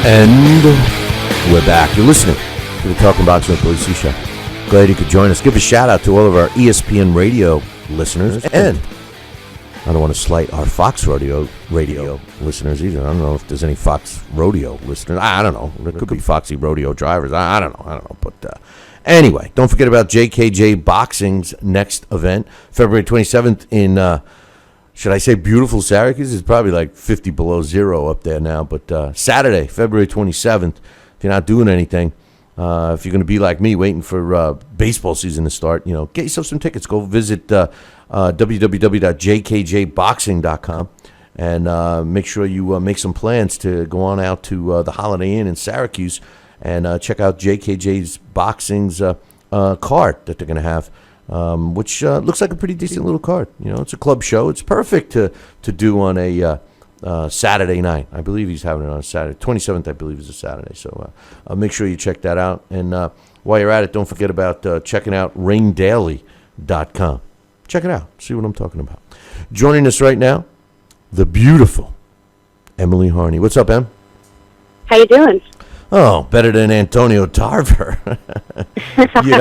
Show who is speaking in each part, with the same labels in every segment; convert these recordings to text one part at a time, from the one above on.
Speaker 1: And we're back. You're listening to the Talkin' Boxing with Police Show. Glad you could join us. Give a shout out to all of our ESPN radio listeners. And I don't want to slight our Fox radio listeners either. I don't know if there's any Fox rodeo listeners. I don't know. There could be Foxy rodeo drivers. I don't know. But anyway, don't forget about JKJ Boxing's next event, February 27th in... should I say beautiful Syracuse? It's probably like 50 below zero up there now. But Saturday, February 27th, if you're not doing anything, if you're going to be like me waiting for baseball season to start, get yourself some tickets. Go visit www.jkjboxing.com and make sure you make some plans to go on out to the Holiday Inn in Syracuse and check out JKJ's Boxing's card that they're going to have. Which looks like a pretty decent little card. It's a club show. It's perfect to do on a Saturday night. I believe he's having it on Saturday. 27th, I believe, is a Saturday. So make sure you check that out. And while you're at it, don't forget about checking out raindaily.com. Check it out. See what I'm talking about. Joining us right now, the beautiful Emily Harney. What's up, Em?
Speaker 2: How you doing?
Speaker 1: Oh, better than Antonio Tarver.
Speaker 2: You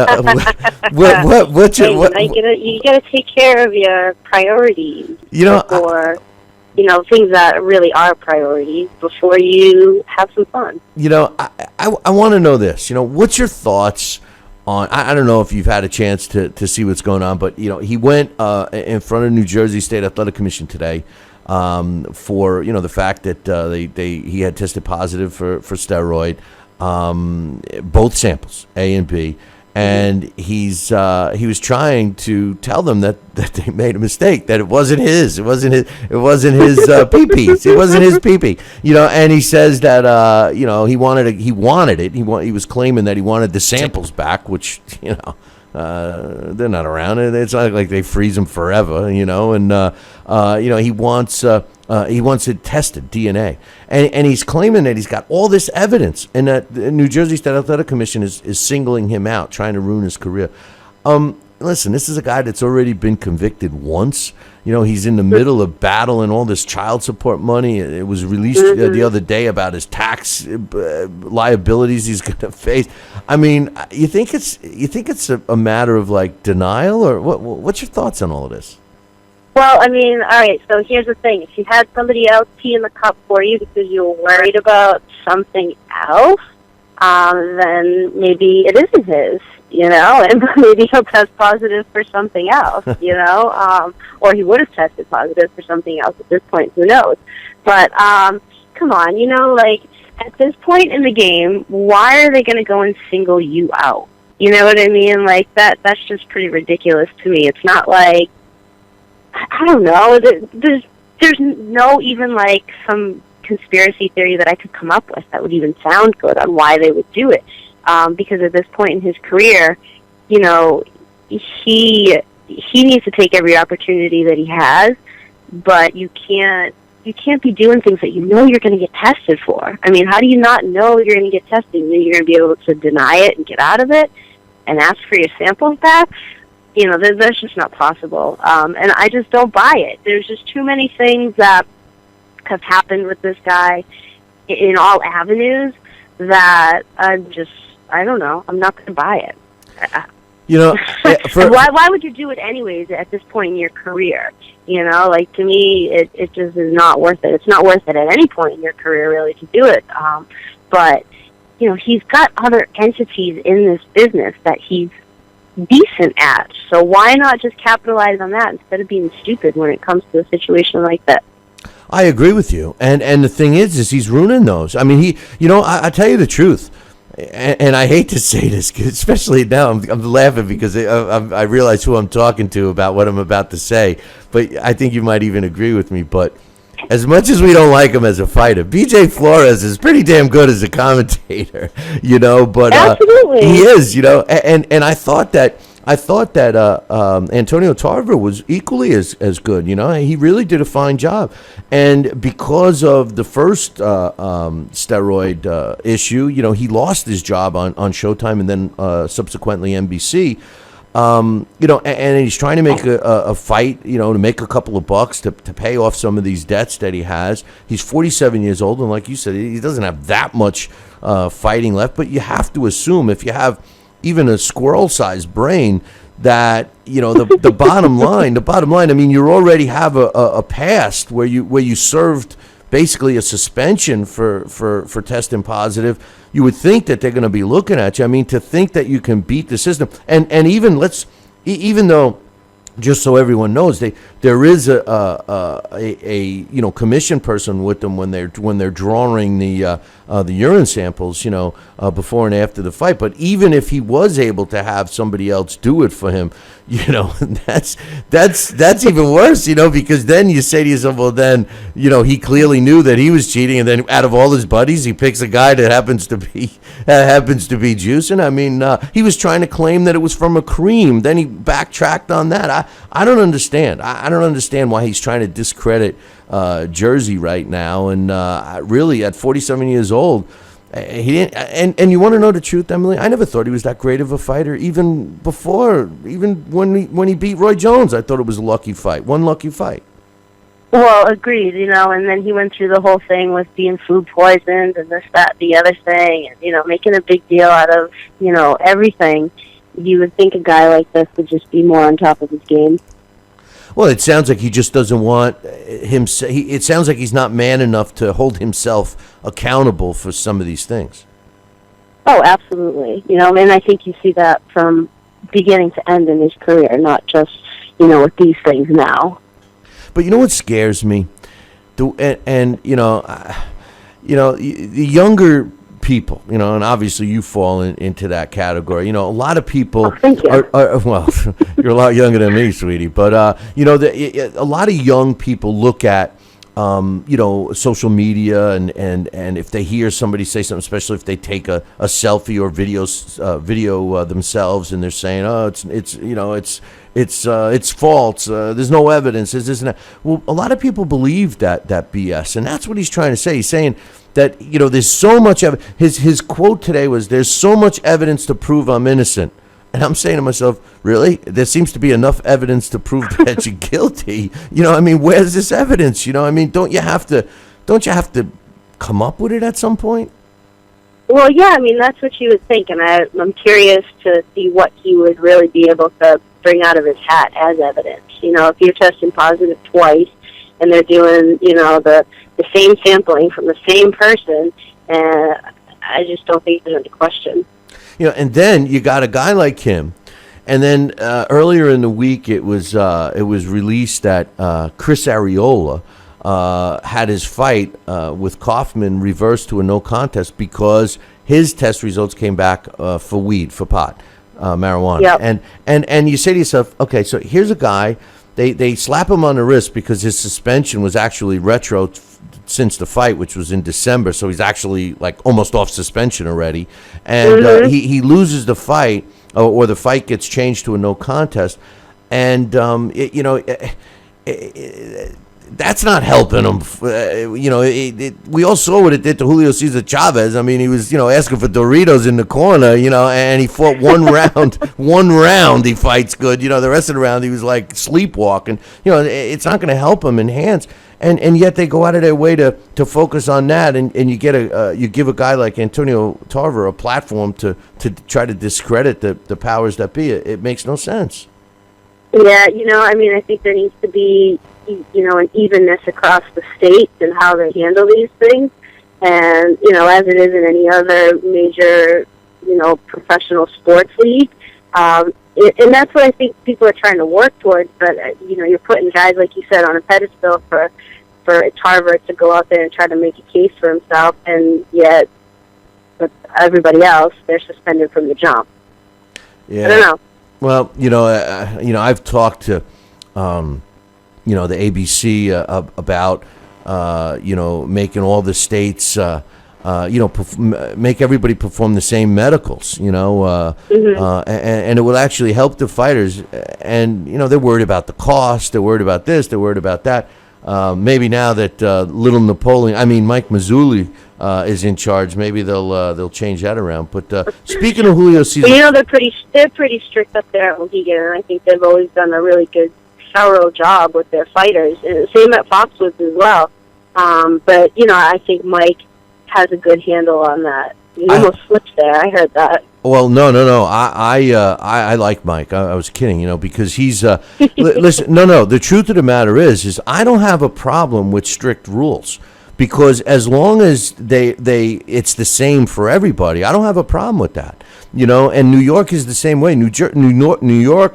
Speaker 2: gotta take care of your priorities. Before things that really are priorities before you have some fun.
Speaker 1: I want to know this. What's your thoughts on? I don't know if you've had a chance to see what's going on, but he went in front of New Jersey State Athletic Commission today. For the fact that he had tested positive for steroid, both samples A and B, and he was trying to tell them that they made a mistake, that it wasn't his pee-pees, it wasn't his pee-pee, and he says that he wanted it, he was claiming that he wanted the samples back, which they're not around. It's not like they freeze them forever, and he wants it tested, DNA, and he's claiming that he's got all this evidence, and that the New Jersey State Athletic Commission is singling him out, trying to ruin his career. Listen, this is a guy that's already been convicted once. He's in the middle of battling all this child support money. It was released the other day about his tax liabilities he's going to face. I mean, you think it's a matter of like denial, or what's your thoughts on all of this?
Speaker 2: Well, I mean, all right, so here's the thing. If you had somebody else pee in the cup for you because you were worried about something else, then maybe it isn't his, and maybe he'll test positive for something else, or he would have tested positive for something else at this point, who knows. But, come on, at this point in the game, why are they going to go and single you out? You know what I mean? That's just pretty ridiculous to me. It's not like, I don't know, there's no even some conspiracy theory that I could come up with that would even sound good on why they would do it. Because at this point in his career, he needs to take every opportunity that he has, but you can't be doing things that you're going to get tested for. I mean, how do you not know you're going to get tested and then you're going to be able to deny it and get out of it and ask for your samples back? That's just not possible. And I just don't buy it. There's just too many things that have happened with this guy in all avenues that I don't know. I'm not going to buy it. Why would you do it anyways at this point in your career? To me, it just is not worth it. It's not worth it at any point in your career, really, to do it. But, he's got other entities in this business that he's decent at. So why not just capitalize on that instead of being stupid when it comes to a situation like that?
Speaker 1: I agree with you. And the thing is he's ruining those. I mean, I tell you the truth. And I hate to say this, especially now I'm laughing because I realize who I'm talking to about what I'm about to say. But I think you might even agree with me. But as much as we don't like him as a fighter, BJ Flores is pretty damn good as a commentator, But
Speaker 2: absolutely.
Speaker 1: He is, And I thought that Antonio Tarver was equally as good. He really did a fine job. And because of the first steroid issue, he lost his job on Showtime and then subsequently NBC. and he's trying to make a fight, to make a couple of bucks to pay off some of these debts that he has. He's 47 years old, and like you said, he doesn't have that much fighting left. But you have to assume, if you have even a squirrel-sized brain, that the bottom line. I mean, you already have a past where you served basically a suspension for testing positive. You would think that they're going to be looking at you. I mean, to think that you can beat the system, and even though, just so everyone knows, there is a commission person with them when they're drawing the urine samples, before and after the fight. But even if he was able to have somebody else do it for him, that's even worse, because then you say to yourself, well, then he clearly knew that he was cheating, and then out of all his buddies, he picks a guy that happens to be juicing. I mean, he was trying to claim that it was from a cream, then he backtracked on that. I don't understand. I don't understand why he's trying to discredit Jersey right now, and really at 47 years old. He didn't, and you want to know the truth, Emily? I never thought he was that great of a fighter, even when he beat Roy Jones. I thought it was one lucky fight.
Speaker 2: Well, agreed, and then he went through the whole thing with being food poisoned and this, that, the other thing, and, making a big deal out of, everything. You would think a guy like this would just be more on top of his game.
Speaker 1: Well, it sounds like he just doesn't want him. It sounds like he's not man enough to hold himself accountable for some of these things.
Speaker 2: Oh, absolutely. And I think you see that from beginning to end in his career, not just, with these things now.
Speaker 1: But what scares me, the younger people, and obviously you fall into that category. A lot of people are well, you're a lot younger than me, sweetie. But a lot of young people look at social media, and if they hear somebody say something, especially if they take a selfie or video themselves, and they're saying, oh, it's false. There's no evidence. This and that. Well, a lot of people believe that BS, and that's what he's trying to say. He's saying that there's so much his quote today was, "There's so much evidence to prove I'm innocent." And I'm saying to myself, really? There seems to be enough evidence to prove that you're guilty. Where's this evidence? Don't you have to come up with it at some point?
Speaker 2: Well, yeah, that's what you would think, and I'm curious to see what he would really be able to bring out of his hat as evidence. If you're testing positive twice, and they're doing, the same sampling from the same person, and I just don't think there's any question.
Speaker 1: And then you got a guy like him, and then earlier in the week it was released that Chris Arreola had his fight with Kaufman reversed to a no contest because his test results came back for pot, marijuana. Yep. And you say to yourself, okay, so here's a guy, they slap him on the wrist because his suspension was actually retro since the fight, which was in December, so he's actually like almost off suspension already, and he loses the fight, or the fight gets changed to a no contest, and that's not helping him. We all saw what it did to Julio Cesar Chavez. He was asking for Doritos in the corner, and he fought one round he fights good. The rest of the round he was like sleepwalking. It's not going to help him enhance. And yet they go out of their way to focus on that, and you get you give a guy like Antonio Tarver a platform to try to discredit the powers that be. It makes no sense.
Speaker 2: Yeah, I think there needs to be an evenness across the states and how they handle these things, and as it is in any other major professional sports league. And that's what I think people are trying to work towards. But you're putting guys, like you said, on a pedestal for Tarver to go out there and try to make a case for himself, and yet with everybody else, they're suspended from the jump. Yeah. I don't know.
Speaker 1: Well, I've talked to the ABC about making all the states make everybody perform the same medicals, and it will actually help the fighters. And they're worried about the cost, they're worried about this, they're worried about that. Maybe now that Mike Mazzulli is in charge, maybe they'll change that around. But speaking of Julio Cesar,
Speaker 2: You know, they're pretty strict up there at Mohegan, and I think they've always done a really good, thorough job with their fighters. And same at Foxwoods as well. But you know, I think Mike has a good handle on that. He almost slips there. I heard that.
Speaker 1: well, no. I like Mike. I was kidding, because he's. Listen, no. The truth of the matter is I don't have a problem with strict rules. Because as long as it's the same for everybody, I don't have a problem with that, And New York is the same way. New York,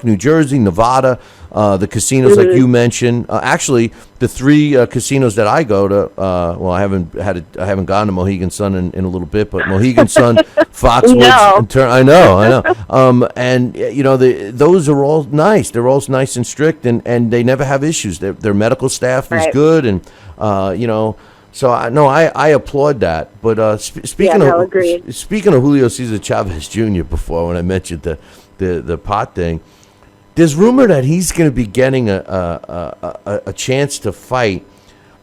Speaker 1: New Jersey, Nevada, the casinos like you mentioned. Actually, the three casinos that I go to. Well, I haven't gone to Mohegan Sun in a little bit, but Mohegan Sun, Foxwoods.
Speaker 2: No.
Speaker 1: I know. And those are all nice. They're all nice and strict, and they never have issues. Their medical staff is good, and So I applaud that. But speaking of Julio Cesar Chavez Jr. before, when I mentioned the pot thing, there's rumor that he's going to be getting a chance to fight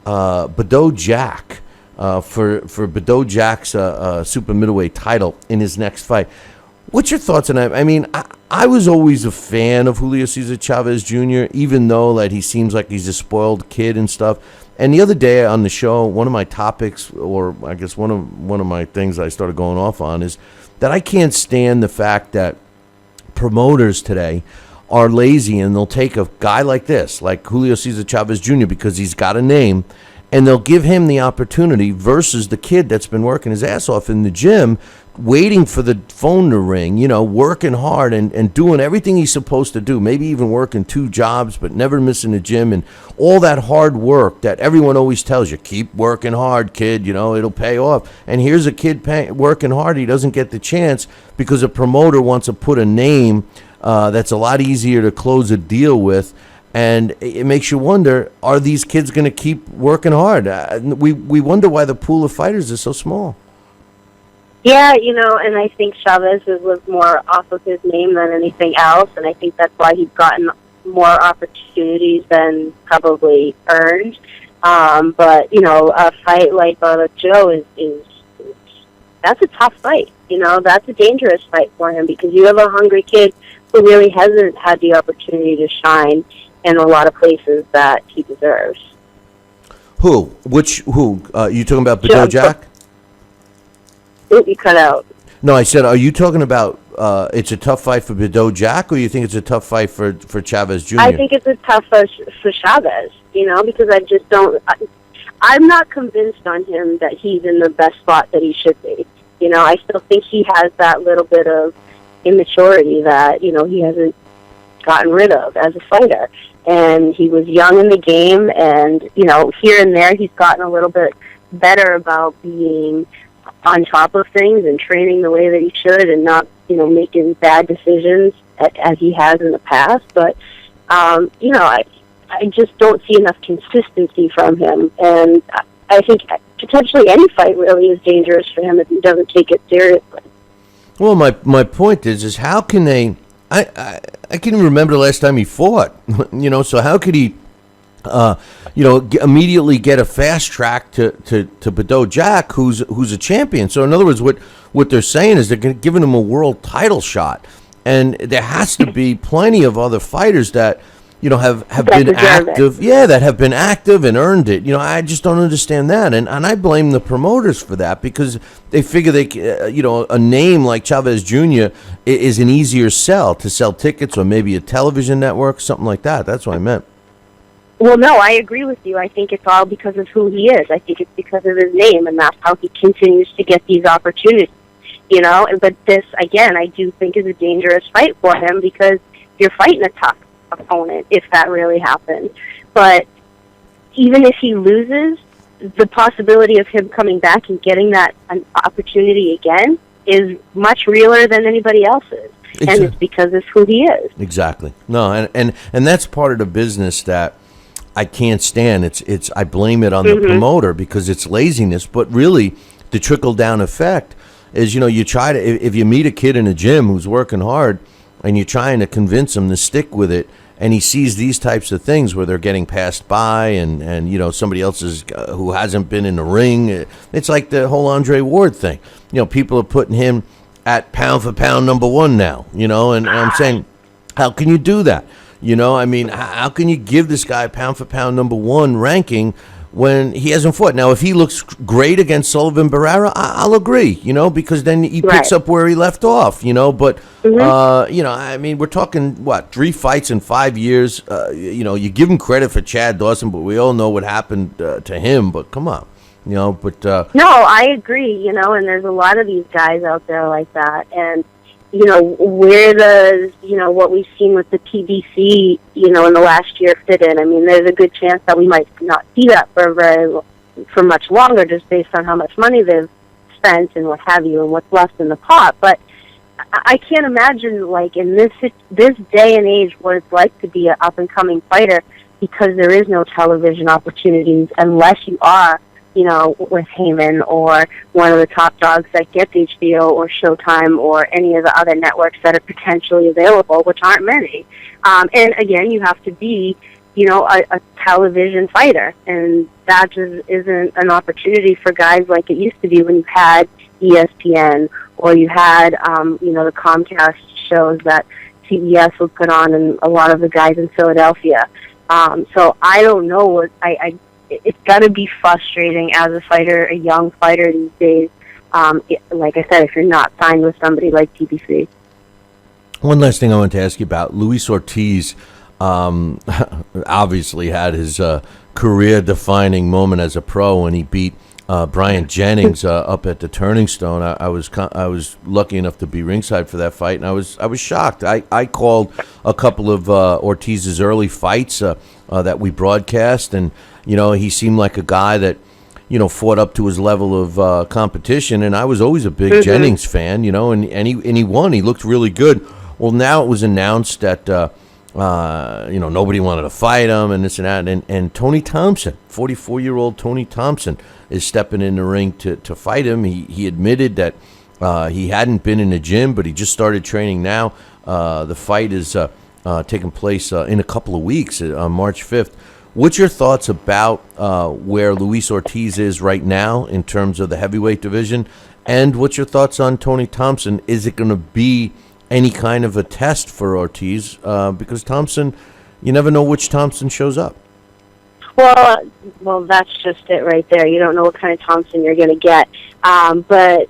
Speaker 1: Bedeau Jack for Bedeau Jack's super middleweight title in his next fight. What's your thoughts on that? I mean, I was always a fan of Julio Cesar Chavez Jr., even though that he seems like he's a spoiled kid and stuff. And the other day on the show, one of my topics, or I guess one of my things I started going off on, is that I can't stand the fact that promoters today are lazy and they'll take a guy like this, like Julio Cesar Chavez Jr., because he's got a name, and they'll give him the opportunity versus the kid that's been working his ass off in the gym, waiting for the phone to ring, working hard and doing everything he's supposed to do, maybe even working 2 jobs, but never missing the gym, and all that hard work that everyone always tells you, keep working hard, kid, it'll pay off. And here's a kid working hard. He doesn't get the chance because a promoter wants to put a name that's a lot easier to close a deal with. And it makes you wonder, are these kids going to keep working hard? We wonder why the pool of fighters is so small.
Speaker 2: Yeah, and I think Chavez has lived more off of his name than anything else, and I think that's why he's gotten more opportunities than probably earned. But, a fight like Joe is that's a tough fight. That's a dangerous fight for him because you have a hungry kid who really hasn't had the opportunity to shine in a lot of places that he deserves.
Speaker 1: Who? You talking about Bedeau Jack?
Speaker 2: You cut out.
Speaker 1: No, I said, are you talking about it's a tough fight for Bedeau Jack, or you think it's a tough fight for Chavez Jr.?
Speaker 2: I think it's a tough fight for Chavez, because I just don't... I'm not convinced on him that he's in the best spot that he should be. I still think he has that little bit of immaturity that, he hasn't gotten rid of as a fighter. And he was young in the game, and, here and there he's gotten a little bit better about being on top of things and training the way that he should and not, making bad decisions as he has in the past. But, I just don't see enough consistency from him. And I think potentially any fight really is dangerous for him if he doesn't take it seriously.
Speaker 1: Well, my point is how can they... I can't even remember the last time he fought, so how could he... immediately get a fast track to Bedeau Jack, who's a champion. So in other words, what they're saying is they're giving him a world title shot, and there has to be plenty of other fighters that have been active, that have been active and earned it. I just don't understand that, and I blame the promoters for that because they figure a name like Chavez Jr. is an easier sell to sell tickets, or maybe a television network, something like that. That's what I meant.
Speaker 2: Well, no, I agree with you. I think it's all because of who he is. I think it's because of his name, and that's how he continues to get these opportunities, But this, again, I do think is a dangerous fight for him because you're fighting a tough opponent if that really happens. But even if he loses, the possibility of him coming back and getting that an opportunity again is much realer than anybody else's. Exactly. And it's because of who he is.
Speaker 1: Exactly. No, and that's part of the business that I can't stand. It's I blame it on the promoter because it's laziness, but really the trickle down effect is you try to if you meet a kid in a gym who's working hard and you're trying to convince him to stick with it and he sees these types of things where they're getting passed by, and you know, somebody else is who hasn't been in the ring. It's like the whole Andre Ward thing. You know, people are putting him at pound for pound number one now. You know, and I'm saying, how can you do that? You know, I mean, how can you give this guy pound for pound number one ranking when he hasn't fought? Now, if he looks great against Sullivan Barrera, I'll agree, you know, because then he picks up where he left off, you know. But, you know, I mean, we're talking, 3 fights in 5 years. You know, you give him credit for Chad Dawson, but we all know what happened to him. But come on, you know, but...
Speaker 2: No, I agree, you know, and there's a lot of these guys out there like that. And, you know, where does, you know, what we've seen with the PBC, you know, in the last year fit in? I mean, there's a good chance that we might not see that for much longer, just based on how much money they've spent and what have you, and what's left in the pot. But I can't imagine, like, in this day and age, what it's like to be an up-and-coming fighter, because there is no television opportunities unless you are, you know, with Heyman or one of the top dogs that gets HBO or Showtime or any of the other networks that are potentially available, which aren't many. And again, you have to be, you know, a television fighter, and that just isn't an opportunity for guys like it used to be when you had ESPN or you had, you know, the Comcast shows that CBS would put on, and a lot of the guys in Philadelphia. So I don't know what it's got to be frustrating as a fighter, a young fighter these days. Like I said, if you're not signed with somebody like PBC.
Speaker 1: One last thing I want to ask you about. Luis Ortiz obviously had his career-defining moment as a pro when he beat Brian Jennings up at the Turning Stone. I was lucky enough to be ringside for that fight, and I was shocked. I called a couple of Ortiz's early fights that we broadcast, and you know, he seemed like a guy that, you know, fought up to his level of competition, and I was always a big Jennings fan, you know, and he won. He looked really good. Well, now it was announced that you know, nobody wanted to fight him and this and that, and Tony Thompson, 44-year-old Tony Thompson, is stepping in the ring to fight him. He admitted that he hadn't been in the gym, but he just started training now. The fight is taking place in a couple of weeks on March 5th. What's your thoughts about where Luis Ortiz is right now in terms of the heavyweight division? And what's your thoughts on Tony Thompson? Is it going to be any kind of a test for Ortiz? Because Thompson, you never know which Thompson shows up.
Speaker 2: Well, that's just it right there. You don't know what kind of Thompson you're going to get. But,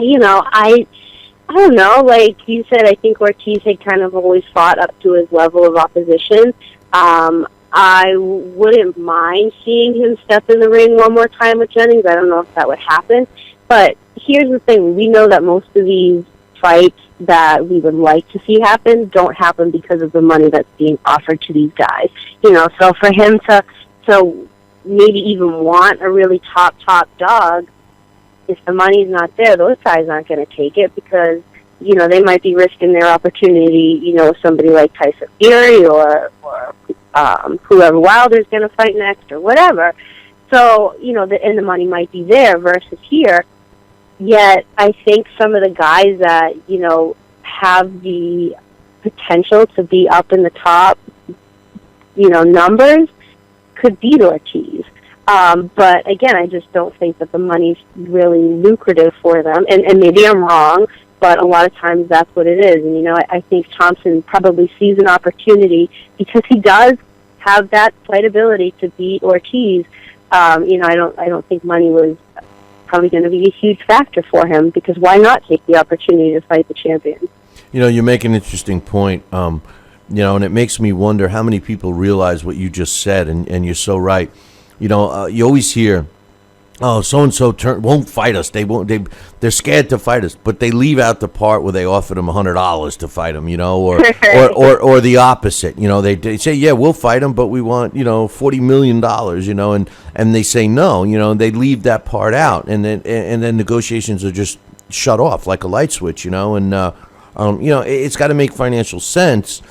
Speaker 2: you know, I don't know. Like you said, I think Ortiz had kind of always fought up to his level of opposition. I wouldn't mind seeing him step in the ring one more time with Jennings. I don't know if that would happen. But here's the thing. We know that most of these fights that we would like to see happen don't happen because of the money that's being offered to these guys. You know, so for him to maybe even want a really top dog, if the money's not there, those guys aren't going to take it because, you know, they might be risking their opportunity, you know, with somebody like Tyson Fury or whoever Wilder's going to fight next or whatever. So, you know, and the money might be there versus here. Yet I think some of the guys that, you know, have the potential to be up in the top, you know, numbers could beat Ortiz. But again, I just don't think that the money's really lucrative for them. And maybe I'm wrong, but a lot of times that's what it is. And, you know, I think Thompson probably sees an opportunity because he does have that fight ability to beat Ortiz. You know, I don't think money was probably going to be a huge factor for him because why not take the opportunity to fight the champion?
Speaker 1: You know, you make an interesting point, you know, and it makes me wonder how many people realize what you just said, and you're so right. You know, you always hear, oh, so-and-so won't fight us. They're scared to fight us, but they leave out the part where they offered them $100 to fight them, you know, or the opposite. You know, they say, yeah, we'll fight them, but we want, you know, $40 million, you know, and they say no, you know, they leave that part out, and then negotiations are just shut off like a light switch, you know, and you know, it's got to make financial sense.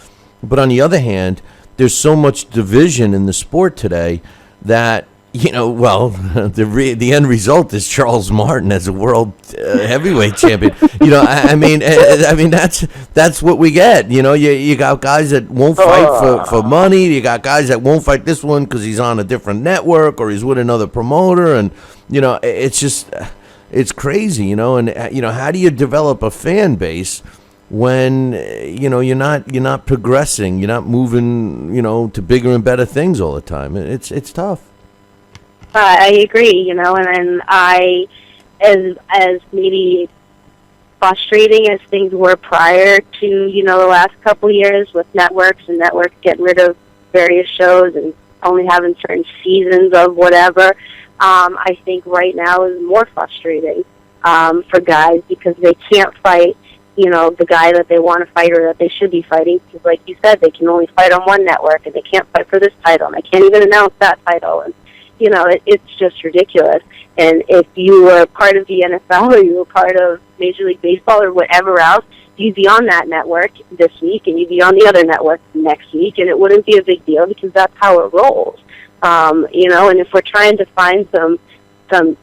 Speaker 1: But on the other hand, there's so much division in the sport today that Well, the end result is Charles Martin as a world heavyweight champion. I mean that's what we get. You got guys that won't fight for money. You got guys that won't fight this one because he's on a different network or he's with another promoter, and it's crazy. And how do you develop a fan base when you're not progressing, you're not moving, to bigger and better things all the time? It's tough.
Speaker 2: I agree, and I, as maybe frustrating as things were prior to, the last couple of years with networks and networks getting rid of various shows and only having certain seasons of whatever, I think right now is more frustrating for guys because they can't fight, the guy that they want to fight or that they should be fighting because, like you said, they can only fight on one network and they can't fight for this title and they can't even announce that title. And it's just ridiculous. And if you were part of the NFL or you were part of Major League Baseball or whatever else, you'd be on that network this week and you'd be on the other network next week, and it wouldn't be a big deal because that's how it rolls. And if we're trying to find some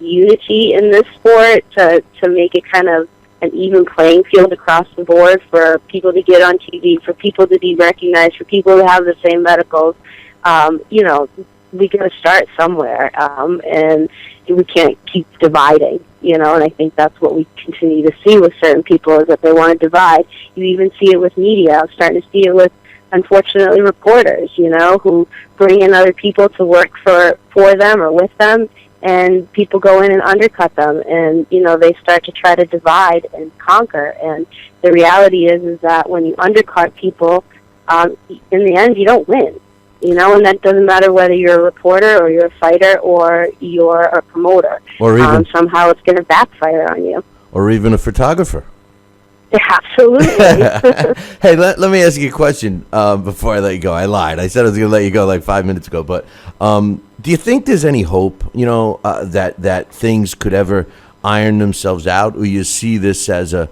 Speaker 2: unity in this sport to make it kind of an even playing field across the board for people to get on TV, for people to be recognized, for people to have the same medicals, we got to start somewhere, and we can't keep dividing, and I think that's what we continue to see with certain people is that they want to divide. You even see it with media. I'm starting to see it with, unfortunately, reporters, who bring in other people to work for them or with them, and people go in and undercut them, and, they start to try to divide and conquer, and the reality is that when you undercut people, in the end, you don't win. And that doesn't matter whether you're a reporter or you're a fighter or you're a promoter.
Speaker 1: Or even
Speaker 2: somehow it's going to backfire on you.
Speaker 1: Or even a photographer.
Speaker 2: Absolutely.
Speaker 1: Hey, let me ask you a question before I let you go. I lied. I said I was going to let you go like 5 minutes ago. But do you think there's any hope, that things could ever iron themselves out? Or you see this as a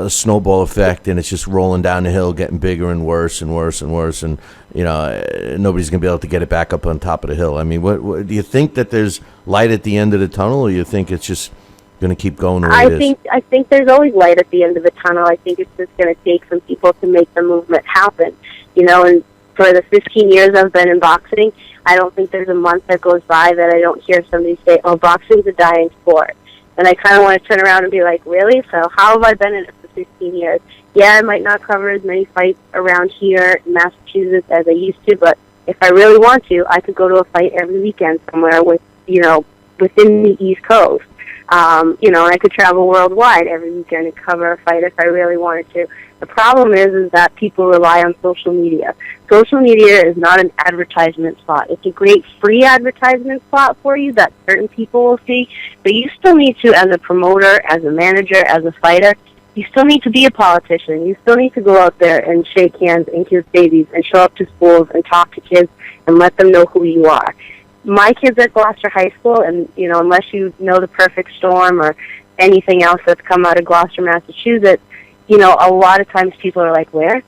Speaker 1: snowball effect, and it's just rolling down the hill, getting bigger and worse and worse and worse, and nobody's gonna be able to get it back up on top of the hill? I mean, what do you think that there's light at the end of the tunnel, or you think it's just gonna keep going the way it is?
Speaker 2: I think there's always light at the end of the tunnel. I think it's just gonna take some people to make the movement happen. And for the 15 years I've been in boxing, I don't think there's a month that goes by that I don't hear somebody say, "Oh, boxing's a dying sport." And I kind of want to turn around and be like, really? So how have I been in it for 15 years? Yeah, I might not cover as many fights around here in Massachusetts as I used to, but if I really want to, I could go to a fight every weekend somewhere within the East Coast. And I could travel worldwide every weekend and cover a fight if I really wanted to. The problem is that people rely on social media. Social media is not an advertisement spot. It's a great free advertisement spot for you that certain people will see, but you still need to, as a promoter, as a manager, as a fighter, you still need to be a politician. You still need to go out there and shake hands and kiss babies and show up to schools and talk to kids and let them know who you are. My kids at Gloucester High School, and, unless you know the Perfect Storm or anything else that's come out of Gloucester, Massachusetts, a lot of times people are like, where?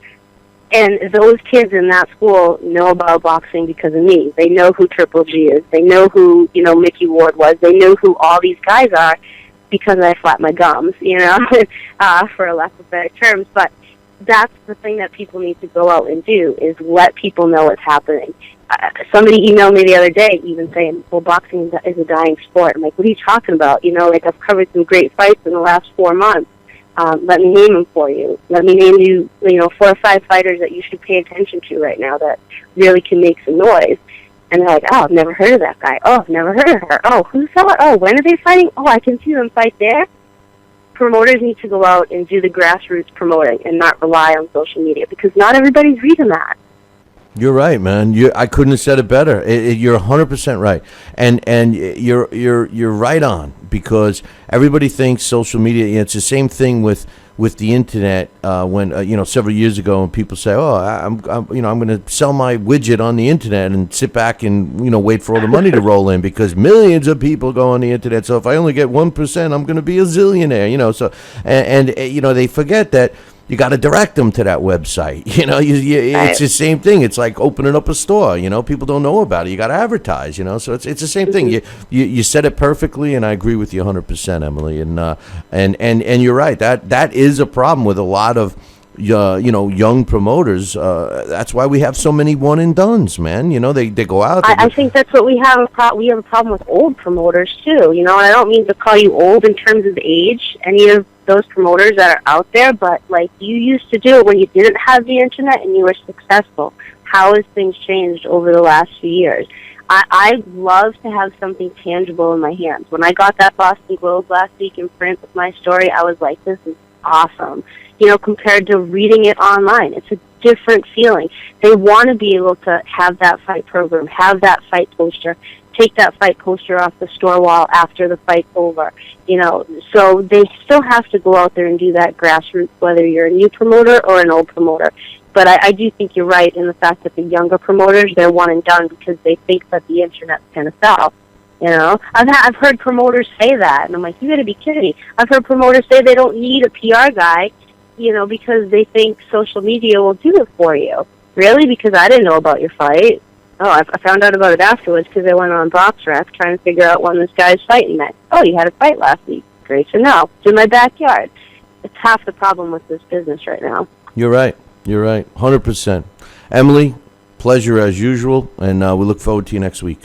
Speaker 2: And those kids in that school know about boxing because of me. They know who Triple G is. They know who, Mickey Ward was. They know who all these guys are because I flap my gums, for a lack of better terms. But that's the thing that people need to go out and do, is let people know what's happening. Somebody emailed me the other day even saying, well, boxing is a dying sport. I'm like, what are you talking about? I've covered some great fights in the last 4 months. Let me name them for you. Let me name you, 4 or 5 fighters that you should pay attention to right now that really can make some noise. And they're like, oh, I've never heard of that guy. Oh, I've never heard of her. Oh, who's that? Oh, when are they fighting? Oh, I can see them fight there. Promoters need to go out and do the grassroots promoting and not rely on social media, because not everybody's reading that.
Speaker 1: You're right, man. I couldn't have said it better. You're 100% right, and you're right on, because everybody thinks social media. It's the same thing with the internet. When several years ago, when people say, "Oh, I'm going to sell my widget on the internet and sit back and wait for all the money to roll in because millions of people go on the internet. So if I only get 1%, I'm going to be a zillionaire." So and they forget that you got to direct them to that website.
Speaker 2: Right.
Speaker 1: It's the same thing. It's like opening up a store. People don't know about it. You got to advertise. So it's the same thing. You said it perfectly, and I agree with you 100%, Emily. And you're right. That is a problem with a lot of young promoters. That's why we have so many one and dones, man. They go out.
Speaker 2: I think that's what we have. We have a problem with old promoters too. And I don't mean to call you old in terms of age, any of those promoters that are out there, but like you used to do when you didn't have the internet and you were successful. How has things changed over the last few years? I love to have something tangible in my hands. When I got that Boston Globe last week in print with my story, I was like, this is awesome. Compared to reading it online. It's a different feeling. They want to be able to have that fight program, have that fight poster, take that fight poster off the store wall after the fight's over. So they still have to go out there and do that grassroots, whether you're a new promoter or an old promoter. But I do think you're right in the fact that the younger promoters, they're one and done because they think that the internet's going to sell. I've heard promoters say that, and I'm like, you got to be kidding me. I've heard promoters say they don't need a PR guy, because they think social media will do it for you. Really? Because I didn't know about your fight. Oh, I found out about it afterwards because I went on BoxRec trying to figure out when this guy's fighting next. Oh, you had a fight last week. Great to know. It's in my backyard. It's half the problem with this business right now.
Speaker 1: You're right. 100%. Emily, pleasure as usual, and we look forward to you next week.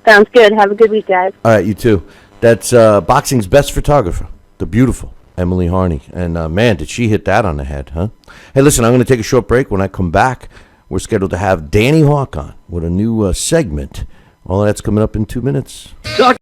Speaker 2: Sounds good. Have a good week, guys.
Speaker 1: All right, you too. That's boxing's best photographer, the beautiful Emily Harney. And man, did she hit that on the head, huh? Hey, listen, I'm going to take a short break. When I come back, we're scheduled to have Danny Hawk on with a new segment. All that's coming up in 2 minutes.